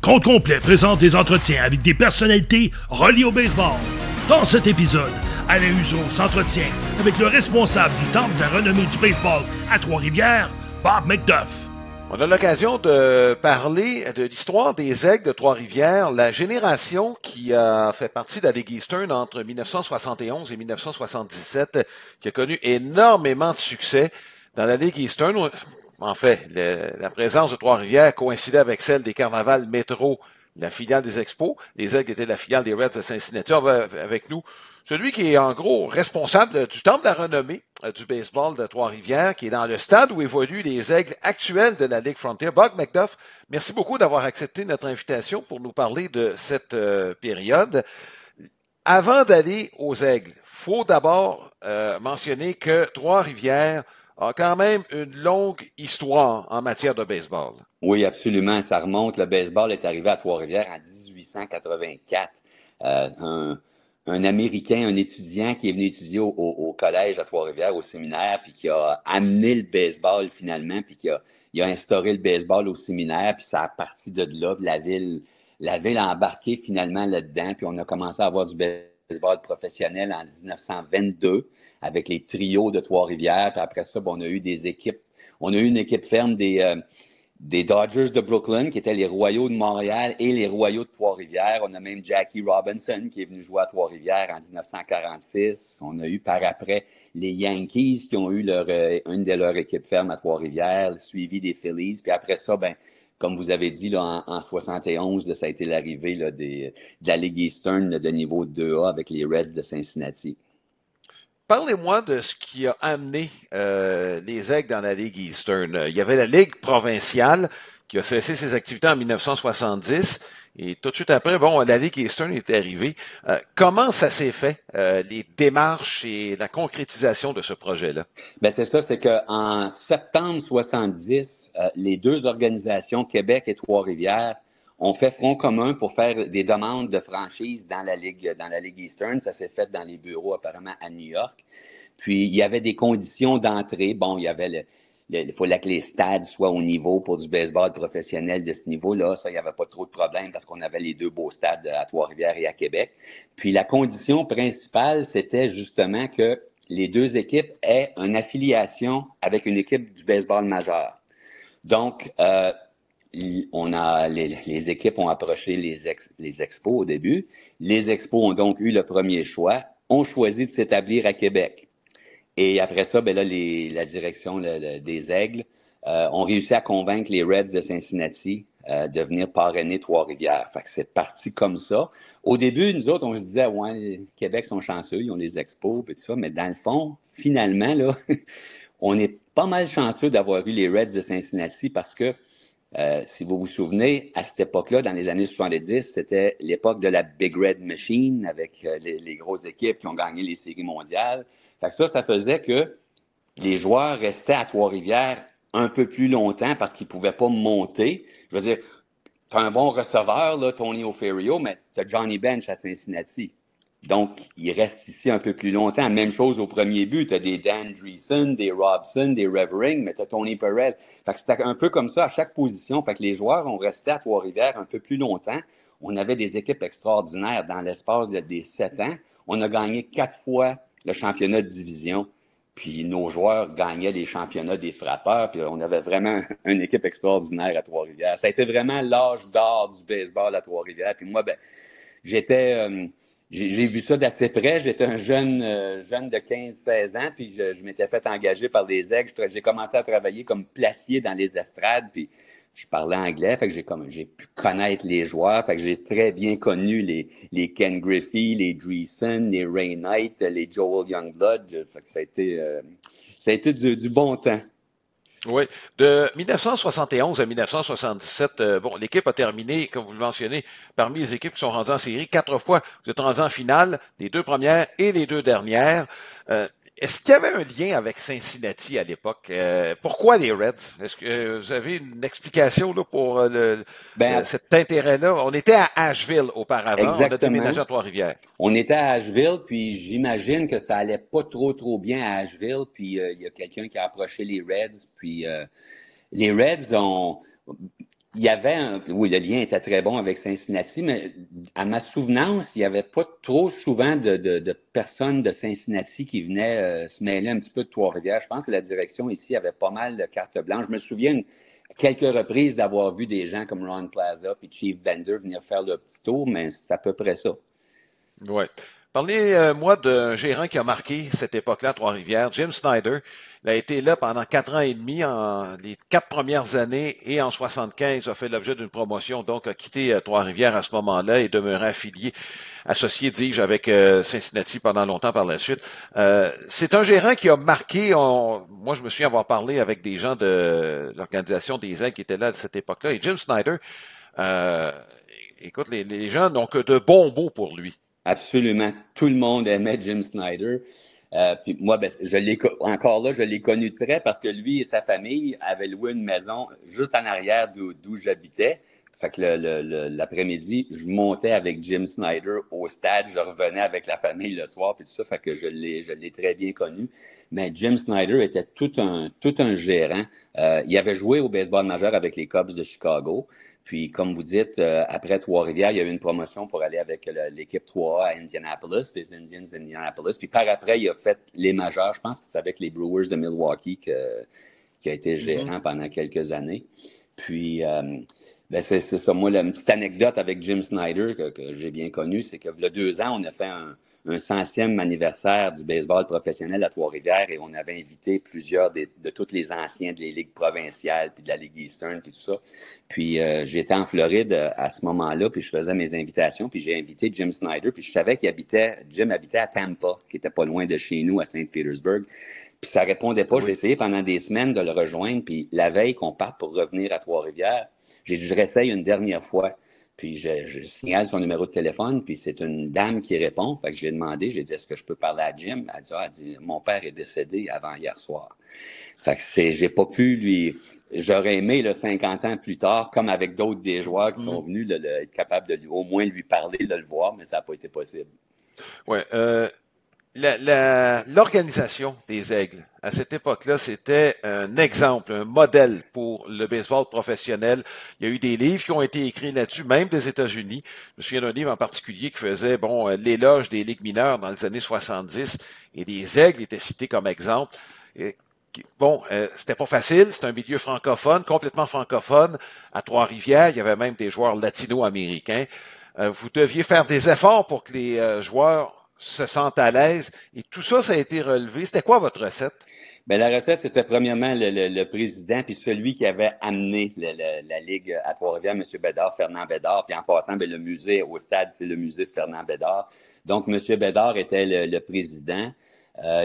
Compte complet présente des entretiens avec des personnalités reliées au baseball. Dans cet épisode, Alain Usereau s'entretient avec le responsable du Temple de la renommée du baseball à Trois-Rivières, Bob McDuff. On a l'occasion de parler de l'histoire des Aigles de Trois-Rivières, la génération qui a fait partie de la Ligue Eastern entre 1971 et 1977, qui a connu énormément de succès dans la Ligue Eastern. En fait, la présence de Trois-Rivières coïncidait avec celle des Carnavals Métro, la filiale des Expos. Les Aigles étaient la filiale des Reds de Cincinnati. On va avec nous celui qui est en gros responsable du Temple de la renommée du baseball de Trois-Rivières, qui est dans le stade où évoluent les Aigles actuels de la Ligue Frontier. Bob McDuff, merci beaucoup d'avoir accepté notre invitation pour nous parler de cette période. Avant d'aller aux Aigles, faut d'abord mentionner que Trois-Rivières a quand même une longue histoire en matière de baseball. Oui, absolument. Ça remonte. Le baseball est arrivé à Trois-Rivières en 1884. Un Américain, un étudiant qui est venu étudier au collège à Trois-Rivières, au séminaire, puis qui a amené le baseball finalement, puis il a instauré le baseball au séminaire, puis ça a parti de là, puis la ville a embarqué finalement là-dedans, puis on a commencé à avoir du baseball professionnel en 1922 avec les trios de Trois-Rivières, puis après ça, on a eu des équipes. On a eu une équipe ferme des Dodgers de Brooklyn, qui étaient les Royaux de Montréal et les Royaux de Trois-Rivières. On a même Jackie Robinson, qui est venu jouer à Trois-Rivières en 1946. On a eu par après les Yankees, qui ont eu une de leurs équipes fermes à Trois-Rivières, suivi des Phillies. Puis après ça, comme vous avez dit, là, en 71, ça a été l'arrivée là, de la Ligue Eastern de niveau 2A avec les Reds de Cincinnati. Parlez-moi de ce qui a amené les Aigles dans la Ligue Eastern. Il y avait la Ligue provinciale qui a cessé ses activités en 1970 et tout de suite après, la Ligue Eastern est arrivée. Comment ça s'est fait, les démarches et la concrétisation de ce projet-là? C'est ça, c'est qu'en septembre 70, les deux organisations, Québec et Trois-Rivières, ont fait front commun pour faire des demandes de franchise dans la Ligue Eastern. Ça s'est fait dans les bureaux apparemment à New York. Puis, il y avait des conditions d'entrée. Il y avait il fallait que les stades soient au niveau pour du baseball professionnel de ce niveau-là. Ça, il n'y avait pas trop de problème parce qu'on avait les deux beaux stades à Trois-Rivières et à Québec. Puis, la condition principale, c'était justement que les deux équipes aient une affiliation avec une équipe du baseball majeur. Donc, les équipes ont approché les Expos au début. Les Expos ont donc eu le premier choix, ont choisi de s'établir à Québec. Et après ça, la direction des Aigles ont réussi à convaincre les Reds de Cincinnati de venir parrainer Trois-Rivières. Fait que c'est parti comme ça. Au début, nous autres, on se disait, ouais, Québec sont chanceux, ils ont les Expos et tout ça, mais dans le fond, finalement, là, on est pas mal chanceux d'avoir eu les Reds de Cincinnati parce que si vous vous souvenez, à cette époque-là, dans les années 70, c'était l'époque de la Big Red Machine avec les grosses équipes qui ont gagné les séries mondiales. Fait que ça faisait que les joueurs restaient à Trois-Rivières un peu plus longtemps parce qu'ils ne pouvaient pas monter. Je veux dire, tu as un bon receveur, là, Tony Oferio, mais tu as Johnny Bench à Cincinnati. Donc, il reste ici un peu plus longtemps. Même chose au premier but. Tu as des Dan Dreesen, des Robson, des Revering, mais tu as Tony Perez. Fait que c'était un peu comme ça à chaque position. Fait que les joueurs ont resté à Trois-Rivières un peu plus longtemps. On avait des équipes extraordinaires dans l'espace des 7 ans. On a gagné 4 fois le championnat de division. Puis nos joueurs gagnaient les championnats des frappeurs. Puis on avait vraiment une équipe extraordinaire à Trois-Rivières. Ça a été vraiment l'âge d'or du baseball à Trois-Rivières. Puis moi, j'ai vu ça d'assez près. J'étais un jeune de 15-16 ans, puis je m'étais fait engager par les Aigles. J'ai commencé à travailler comme placier dans les estrades, puis je parlais anglais, fait que j'ai pu connaître les joueurs, fait que j'ai très bien connu les Ken Griffey, les Dreesen, les Ray Knight, les Joel Youngblood. Fait que ça a été du bon temps. Oui. De 1971 à 1977, l'équipe a terminé, comme vous le mentionnez, parmi les équipes qui sont rendues en série, 4 fois. Vous êtes rendus en finale, les 2 premières et les 2 dernières. Est-ce qu'il y avait un lien avec Cincinnati à l'époque? Pourquoi les Reds? Est-ce que vous avez une explication là, pour cet intérêt-là? On était à Asheville auparavant. Exactement. On a déménagé à Trois-Rivières. On était à Asheville, puis j'imagine que ça allait pas trop bien à Asheville. Puis il y a quelqu'un qui a approché les Reds. Puis les Reds il y avait oui, le lien était très bon avec Cincinnati, mais à ma souvenance, il n'y avait pas trop souvent de personnes de Cincinnati qui venaient se mêler un petit peu de Trois-Rivières. Je pense que la direction ici avait pas mal de carte blanche. Je me souviens quelques reprises d'avoir vu des gens comme Ron Plaza et Chief Bender venir faire le petit tour, mais c'est à peu près ça. Ouais. Parlez-moi d'un gérant qui a marqué cette époque-là à Trois-Rivières, Jim Snyder. Il a été là pendant 4 ans et demi, en les 4 premières années, et en 75 a fait l'objet d'une promotion, donc a quitté Trois-Rivières à ce moment-là et demeuré associé, dis-je, avec Cincinnati pendant longtemps par la suite. C'est un gérant qui a marqué, moi je me souviens avoir parlé avec des gens de l'organisation des Aigles qui étaient là à cette époque-là, et Jim Snyder, euh, écoute, les gens n'ont que de bons mots pour lui. Absolument. Tout le monde aimait Jim Snyder. Puis moi, ben, encore là, je l'ai connu de près parce que lui et sa famille avaient loué une maison juste en arrière d'où j'habitais. Fait que l'après-midi, je montais avec Jim Snyder au stade, je revenais avec la famille le soir, puis tout ça, fait que je l'ai très bien connu. Mais Jim Snyder était tout un gérant. Il avait joué au baseball majeur avec les Cubs de Chicago. Puis, comme vous dites, après Trois-Rivières, il y a eu une promotion pour aller avec l'équipe 3A à Indianapolis, les Indians d'Indianapolis. Puis par après, il a fait les majeurs. Je pense que c'est avec les Brewers de Milwaukee qui a été gérant pendant quelques années. Puis, ben c'est ça. Moi, la petite anecdote avec Jim Snyder que j'ai bien connue, c'est que il y a 2 ans, on a fait un 100e anniversaire du baseball professionnel à Trois-Rivières et on avait invité plusieurs de tous les anciens des ligues provinciales puis de la Ligue Eastern puis tout ça. Puis j'étais en Floride à ce moment-là puis je faisais mes invitations puis j'ai invité Jim Snyder puis je savais Jim habitait à Tampa, qui était pas loin de chez nous à Saint-Pétersbourg. Puis ça répondait pas. Oui. J'ai essayé pendant des semaines de le rejoindre puis la veille qu'on parte pour revenir à Trois-Rivières, j'ai dit je réessaye une dernière fois. Puis je signale son numéro de téléphone, puis c'est une dame qui répond. Fait que j'ai demandé, j'ai dit, est-ce que je peux parler à Jim? Elle dit, mon père est décédé avant hier soir. Fait que j'ai pas pu j'aurais aimé, 50 ans plus tard, comme avec d'autres des joueurs qui sont venus, être capable de au moins lui parler, de le voir, mais ça n'a pas été possible. Ouais, l'organisation des Aigles, à cette époque-là, c'était un exemple, un modèle pour le baseball professionnel. Il y a eu des livres qui ont été écrits là-dessus, même des États-Unis. Je me souviens d'un livre en particulier qui faisait, l'éloge des ligues mineures dans les années 70, et les Aigles étaient cités comme exemple. C'était pas facile, c'était un milieu francophone, complètement francophone. À Trois-Rivières, il y avait même des joueurs latino-américains. Vous deviez faire des efforts pour que les joueurs se sentent à l'aise. Et tout ça, ça a été relevé. C'était quoi votre recette? Ben, la recette, c'était premièrement le président, puis celui qui avait amené la Ligue à Trois-Rivières, M. Bédard, Fernand Bédard. Puis en passant, ben, le musée au stade, c'est le musée Fernand Bédard. Donc, M. Bédard était le président.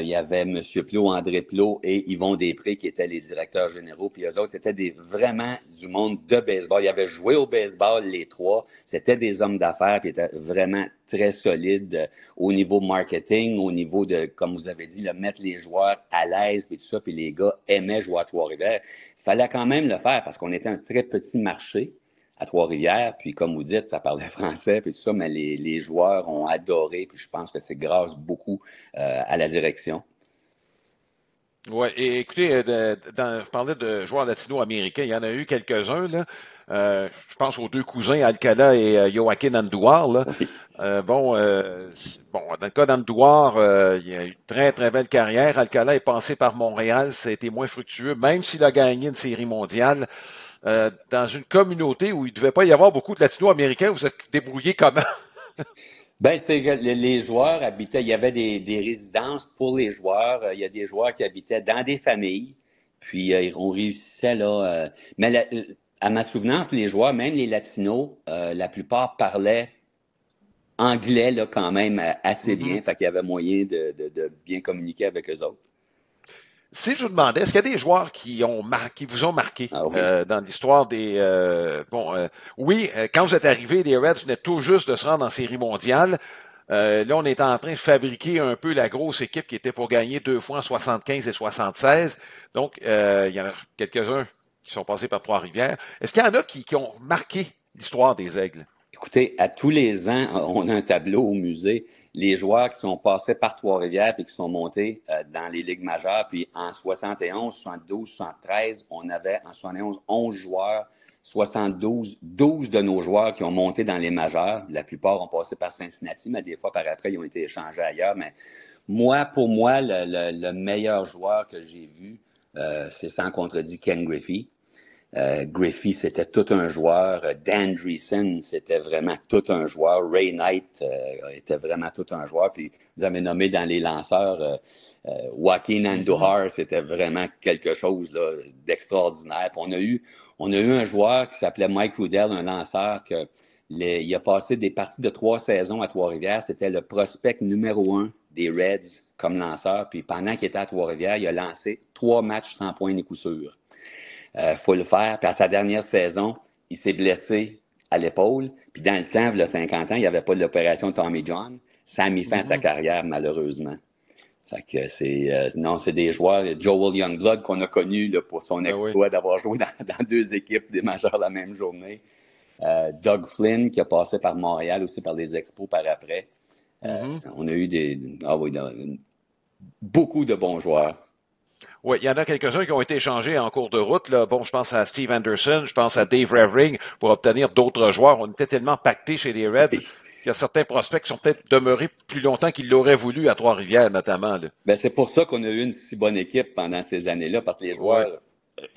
Il y avait M. Plot, André Plot et Yvon Després qui étaient les directeurs généraux. Puis eux autres, c'était vraiment du monde de baseball. Ils avaient joué au baseball, les trois. C'était des hommes d'affaires qui étaient vraiment très solides au niveau marketing, au niveau de, comme vous avez dit, mettre les joueurs à l'aise et tout ça. Puis les gars aimaient jouer à Trois-Rivières. Il fallait quand même le faire parce qu'on était un très petit marché à Trois-Rivières, puis comme vous dites, ça parlait français, puis tout ça, mais les joueurs ont adoré, puis je pense que c'est grâce beaucoup à la direction. Oui, et écoutez, je parlais de joueurs latino-américains, il y en a eu quelques-uns, là. Je pense aux deux cousins, Alcala et Joaquin Andujar, là. Oui. Dans le cas d'Andujar, il a eu une très, très belle carrière. Alcala est passé par Montréal, ça a été moins fructueux, même s'il a gagné une série mondiale. Dans une communauté où il ne devait pas y avoir beaucoup de latino-américains, vous êtes débrouillés comment? Ben, c'est que les joueurs habitaient, il y avait des résidences pour les joueurs. Il y a des joueurs qui habitaient dans des familles. Puis, on réussissait là. Mais à ma souvenance, les joueurs, même les latinos, la plupart parlaient anglais là, quand même assez bien. Fait qu'il y avait moyen de bien communiquer avec eux autres. Si je vous demandais, est-ce qu'il y a des joueurs qui vous ont marqué dans l'histoire des... quand vous êtes arrivé, les Reds venaient tout juste de se rendre en série mondiale. Là, on est en train de fabriquer un peu la grosse équipe qui était pour gagner 2 fois en 75 et 76. Donc, il y en a quelques-uns qui sont passés par Trois-Rivières. Est-ce qu'il y en a qui ont marqué l'histoire des Aigles? Écoutez, à tous les ans, on a un tableau au musée. Les joueurs qui sont passés par Trois-Rivières et qui sont montés dans les ligues majeures. Puis en 71, 72, 73, on avait en 71 11 joueurs. 72, 12 de nos joueurs qui ont monté dans les majeures. La plupart ont passé par Cincinnati, mais des fois par après, ils ont été échangés ailleurs. Mais pour moi, le meilleur joueur que j'ai vu, c'est sans contredit Ken Griffey. Griffey, c'était tout un joueur. Dan Dreesen, c'était vraiment tout un joueur. Ray Knight était vraiment tout un joueur. Puis vous avez nommé dans les lanceurs Joaquin Andujar, c'était vraiment quelque chose là, d'extraordinaire. Puis on a eu un joueur qui s'appelait Mike Rudell, un lanceur il a passé des parties de 3 saisons à Trois-Rivières. C'était le prospect numéro 1 des Reds comme lanceur. Puis pendant qu'il était à Trois-Rivières, il a lancé 3 matchs sans points ni coup sûr. Faut le faire. Puis à sa dernière saison, il s'est blessé à l'épaule. Puis dans le temps, il y a 50 ans, il n'y avait pas l'opération Tommy John. Ça a mis fin à sa carrière, malheureusement. Fait que c'est des joueurs. Joel Youngblood qu'on a connu là, pour son exploit d'avoir joué dans 2 équipes des majeures la même journée. Doug Flynn qui a passé par Montréal aussi par les Expos par après. On a eu beaucoup de bons joueurs. Oui, il y en a quelques-uns qui ont été échangés en cours de route. Là. Bon, je pense à Steve Anderson, je pense à Dave Revering pour obtenir d'autres joueurs. On était tellement pactés chez les Reds qu'il y a certains prospects qui sont peut-être demeurés plus longtemps qu'ils l'auraient voulu à Trois-Rivières, notamment. Là. Ben, c'est pour ça qu'on a eu une si bonne équipe pendant ces années-là, parce que les joueurs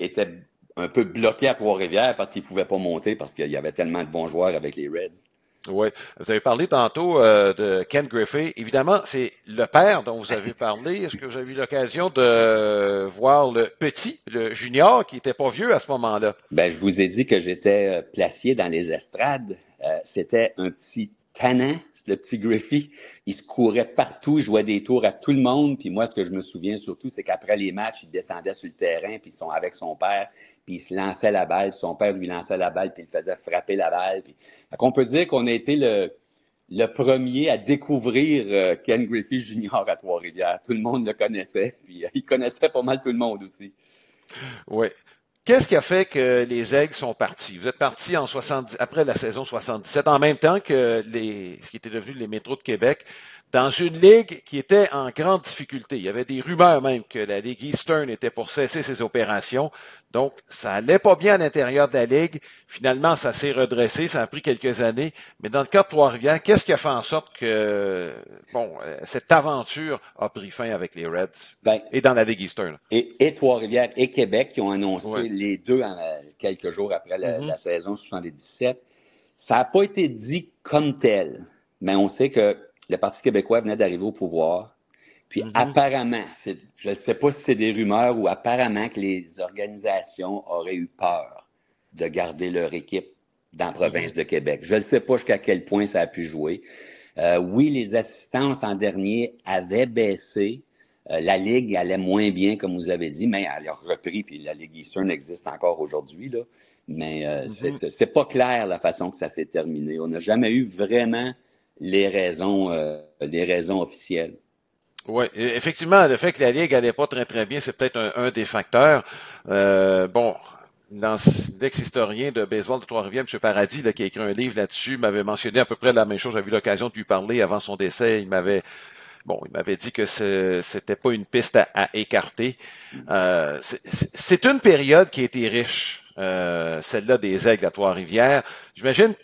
étaient un peu bloqués à Trois-Rivières parce qu'ils ne pouvaient pas monter, parce qu'il y avait tellement de bons joueurs avec les Reds. Oui. Vous avez parlé tantôt de Ken Griffey. Évidemment, c'est le père dont vous avez parlé. Est-ce que vous avez eu l'occasion de voir le petit, le junior, qui n'était pas vieux à ce moment-là? Ben, je vous ai dit que j'étais placié dans les estrades. C'était un petit tannant, le petit Griffey. Il se courait partout, il jouait des tours à tout le monde. Puis moi, ce que je me souviens surtout, c'est qu'après les matchs, il descendait sur le terrain, puis ils sont avec son père, puis il se lançait la balle, puis son père lui lançait la balle, puis il faisait frapper la balle. Puis... on peut dire qu'on a été le premier à découvrir Ken Griffey Jr. à Trois-Rivières. Tout le monde le connaissait, puis il connaissait pas mal tout le monde aussi. Oui. Qu'est-ce qui a fait que les Aigles sont partis? Vous êtes partis après la saison 77, en même temps que ce qui était devenu les Métros de Québec, dans une ligue qui était en grande difficulté. Il y avait des rumeurs même que la Ligue Eastern était pour cesser ses opérations. Donc, ça allait pas bien à l'intérieur de la Ligue. Finalement, ça s'est redressé. Ça a pris quelques années. Mais dans le cas de Trois-Rivières, qu'est-ce qui a fait en sorte que, cette aventure a pris fin avec les Reds et dans la Ligue Eastern? Et Trois-Rivières et Québec qui ont annoncé les deux quelques jours après la saison 77. Ça n'a pas été dit comme tel, mais on sait que le Parti québécois venait d'arriver au pouvoir. Puis apparemment, je ne sais pas si c'est des rumeurs ou apparemment que les organisations auraient eu peur de garder leur équipe dans la province de Québec. Je ne sais pas jusqu'à quel point ça a pu jouer. Oui, les assistances en dernier avaient baissé. La Ligue allait moins bien, comme vous avez dit, mais elle a repris, puis la Ligue Eastern existe encore aujourd'hui, là. Mais c'est pas clair la façon que ça s'est terminé. On n'a jamais eu vraiment les raisons officielles. Oui, effectivement, le fait que la Ligue n'allait pas très, très bien, c'est peut-être un des facteurs. L'ex-historien de baseball de Trois-Rivières, M. Paradis, là, qui a écrit un livre là-dessus, m'avait mentionné à peu près la même chose. J'avais eu l'occasion de lui parler avant son décès. Il m'avait dit que c'était pas une piste à écarter. C'est une période qui a été riche, celle-là des Aigles à Trois-Rivières. J'imagine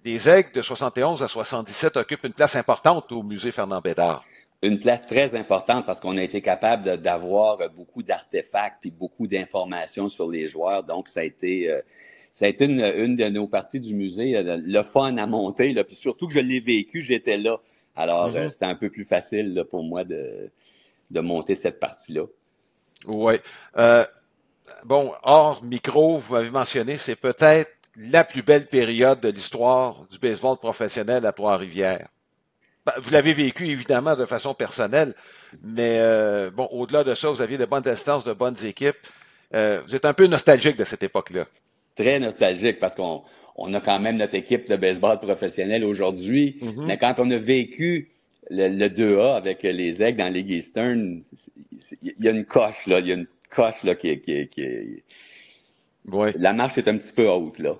les Aigles de 71 à 77 occupent une place importante au musée Fernand Bédard. Une place très importante parce qu'on a été capable d'avoir beaucoup d'artefacts et beaucoup d'informations sur les joueurs. Donc, ça a été une de nos parties du musée, le fun à monter. Là. Puis surtout que je l'ai vécu, j'étais là. Alors, c'était un peu plus facile là, pour moi de monter cette partie-là. Oui. Hors micro, vous m'avez mentionné, c'est peut-être la plus belle période de l'histoire du baseball professionnel à Trois-Rivières. Vous l'avez vécu, évidemment, de façon personnelle, mais au-delà de ça, vous aviez de bonnes instances, de bonnes équipes. Vous êtes un peu nostalgique de cette époque-là. Très nostalgique, parce qu'on a quand même notre équipe de baseball professionnel aujourd'hui, mais quand on a vécu le 2A avec les Aigles dans la Ligue Eastern, il y a une coche, là. Il y a une coche là, qui est... Oui. La marche est un petit peu haute, là.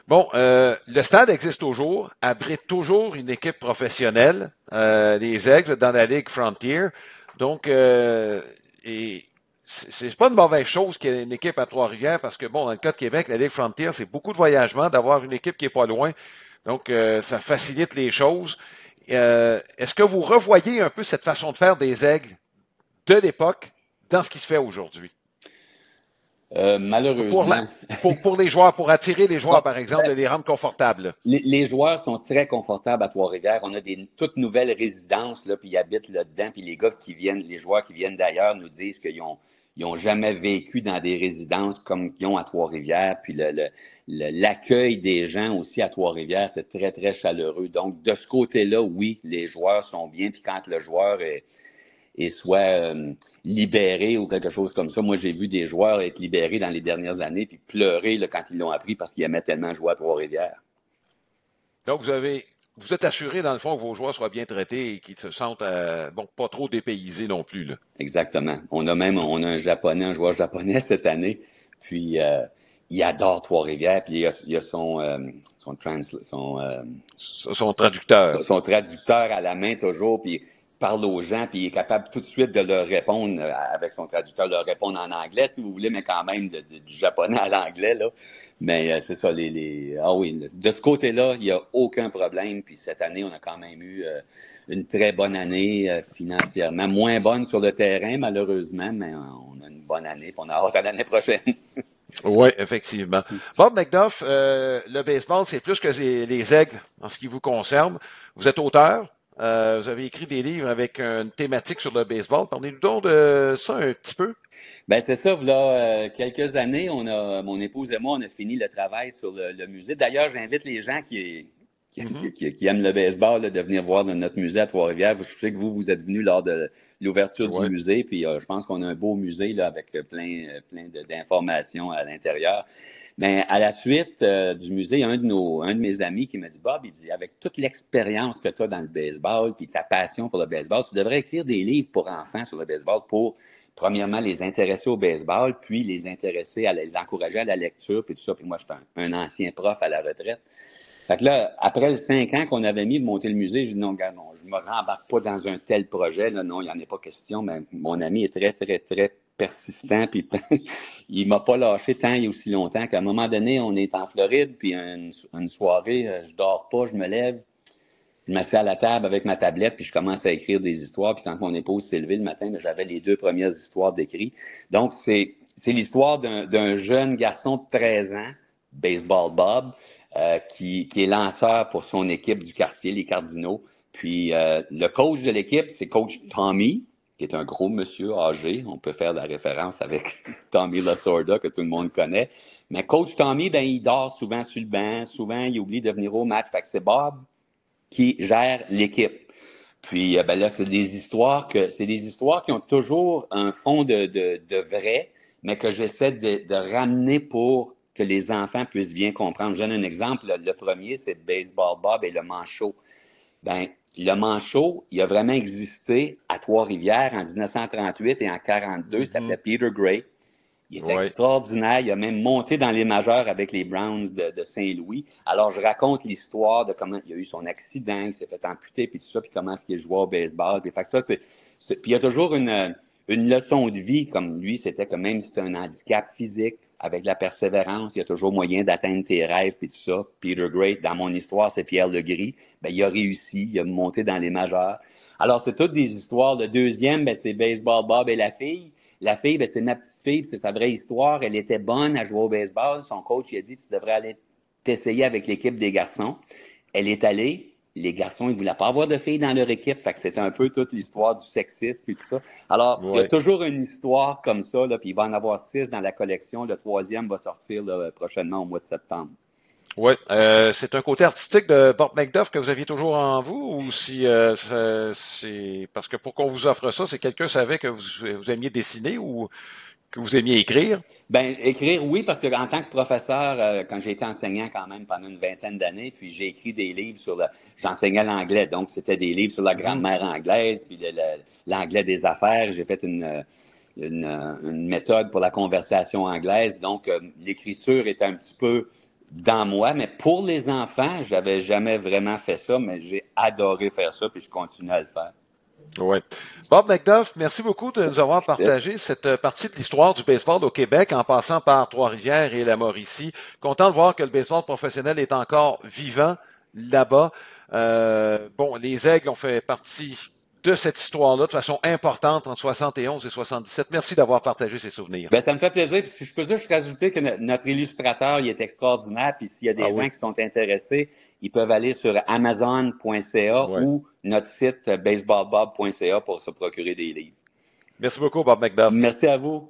Bon, le stade existe toujours, abrite toujours une équipe professionnelle, les Aigles dans la Ligue Frontier. Donc, et c'est pas une mauvaise chose qu'il y ait une équipe à Trois-Rivières parce que, bon, dans le cas de Québec, la Ligue Frontier, c'est beaucoup de voyagement, d'avoir une équipe qui est pas loin. Donc, ça facilite les choses. Est-ce que vous revoyez un peu cette façon de faire des Aigles de l'époque dans ce qui se fait aujourd'hui? Malheureusement. Pour les joueurs, pour attirer les joueurs, Bon, par exemple, et les rendre confortables. les joueurs sont très confortables à Trois-Rivières. On a des toutes nouvelles résidences, là, puis ils habitent là-dedans. Puis les gars qui viennent, les joueurs qui viennent d'ailleurs nous disent qu'ils ont jamais vécu dans des résidences comme qu'ils ont à Trois-Rivières. Puis l'accueil des gens aussi à Trois-Rivières, c'est très, très chaleureux. Donc, de ce côté-là, oui, les joueurs sont bien. Puis quand le joueur est soit libéré ou quelque chose comme ça. Moi, j'ai vu des joueurs être libérés dans les dernières années puis pleurer là, quand ils l'ont appris parce qu'ils aimaient tellement jouer à Trois-Rivières. Donc, vous êtes assuré, dans le fond, que vos joueurs soient bien traités et qu'ils se sentent, pas trop dépaysés non plus, là. Exactement. On a un joueur japonais cette année, puis il adore Trois-Rivières, puis il a son Traducteur. Son traducteur à la main toujours, puis parle aux gens, puis il est capable tout de suite de leur répondre avec son traducteur, leur répondre en anglais, si vous voulez, mais quand même du japonais à l'anglais, là. Mais c'est ça, ah oui, de ce côté-là, il n'y a aucun problème. Puis cette année, on a quand même eu une très bonne année financièrement. Moins bonne sur le terrain, malheureusement, mais on a une bonne année, puis on a hâte à l'année prochaine. Oui, effectivement. Bob McDuff, le baseball, c'est plus que les Aigles en ce qui vous concerne. Vous êtes auteur. Vous avez écrit des livres avec une thématique sur le baseball. Parlez-nous donc de ça un petit peu. Ben c'est ça, voilà quelques années, mon épouse et moi, on a fini le travail sur le musée. D'ailleurs, j'invite les gens qui aiment le baseball là, de venir voir notre musée à Trois-Rivières. Je sais que vous êtes venus lors de l'ouverture du musée, puis je pense qu'on a un beau musée là, avec plein d'informations à l'intérieur. Mais à la suite du musée, il y a un de mes amis qui m'a dit, Bob, il dit, avec toute l'expérience que tu as dans le baseball, puis ta passion pour le baseball, tu devrais écrire des livres pour enfants sur le baseball pour, premièrement, les intéresser au baseball, puis les encourager à la lecture, puis tout ça. Puis moi, je suis un ancien prof à la retraite. Fait que là, après les 5 ans qu'on avait mis de monter le musée, j'ai dit non, gars, non, je me rembarque pas dans un tel projet. Là, non, il n'y en a pas question. Mais mon ami est très, très, très persistant. Puis il m'a pas lâché tant et aussi longtemps qu'à un moment donné, on est en Floride. Puis une soirée, je dors pas, je me lève. Je m'assieds à la table avec ma tablette, puis je commence à écrire des histoires. Puis quand mon épouse s'est levée le matin, j'avais les 2 premières histoires d'écrit. Donc, c'est l'histoire d'un jeune garçon de 13 ans, Baseball Bob, qui est lanceur pour son équipe du quartier, les Cardinaux. Puis le coach de l'équipe, c'est coach Tommy, qui est un gros monsieur âgé. On peut faire la référence avec Tommy Lasorda, que tout le monde connaît. Mais coach Tommy, ben il dort souvent sur le banc. Souvent, il oublie de venir au match. Fait que c'est Bob qui gère l'équipe. Puis ben là, c'est des histoires qui ont toujours un fond de vrai, mais que j'essaie de ramener pour que les enfants puissent bien comprendre. Je donne un exemple. Le premier, c'est Baseball Bob et le manchot. Ben, le manchot, il a vraiment existé à Trois-Rivières en 1938 et en 1942. Il s'appelait Peter Gray. Il était extraordinaire. Il a même monté dans les majeurs avec les Browns de Saint-Louis. Alors, je raconte l'histoire de comment il a eu son accident, il s'est fait amputer, puis tout ça, puis comment est-ce qu'il jouait au baseball. Puis, fait que ça, puis il y a toujours une leçon de vie, comme lui, c'était que même si c'est un handicap physique, avec de la persévérance, il y a toujours moyen d'atteindre tes rêves, puis tout ça. Peter Gray, dans mon histoire, c'est Pierre Legris. Ben, il a réussi, il a monté dans les majeurs. Alors, c'est toutes des histoires. Le deuxième, ben, c'est Baseball Bob et la fille. La fille, ben, c'est ma petite fille, c'est sa vraie histoire. Elle était bonne à jouer au baseball. Son coach, il a dit, tu devrais aller t'essayer avec l'équipe des garçons. Elle est allée. Les garçons, ils ne voulaient pas avoir de filles dans leur équipe. Fait que c'était un peu toute l'histoire du sexisme et tout ça. Alors, il y a toujours une histoire comme ça, là, puis il va en avoir 6 dans la collection. Le 3e va sortir là, prochainement au mois de septembre. Oui. C'est un côté artistique de Bob McDuff que vous aviez toujours en vous, ou si c'est parce que pour qu'on vous offre ça, c'est quelqu'un savait que vous aimiez dessiner ou que vous aimiez écrire? Ben écrire, oui, parce que en tant que professeur, quand j'ai été enseignant quand même pendant une vingtaine d'années, puis j'ai écrit des livres j'enseignais l'anglais, donc c'était des livres sur la grammaire anglaise, puis l'anglais des affaires. J'ai fait une méthode pour la conversation anglaise, donc l'écriture était un petit peu dans moi, mais pour les enfants, j'avais jamais vraiment fait ça, mais j'ai adoré faire ça, puis je continue à le faire. Oui. Bob McDuff, merci beaucoup de nous avoir partagé cette partie de l'histoire du baseball au Québec en passant par Trois-Rivières et la Mauricie. Content de voir que le baseball professionnel est encore vivant là-bas. Bon, les Aigles ont fait partie de cette histoire-là de façon importante entre 71 et 77. Merci d'avoir partagé ces souvenirs. Ben, ça me fait plaisir. Puis, je peux juste rajouter que notre illustrateur, il est extraordinaire. Puis s'il y a des gens qui sont intéressés, ils peuvent aller sur amazon.ca ou notre site baseballbob.ca pour se procurer des livres. Merci beaucoup, Bob McDuff. Merci à vous.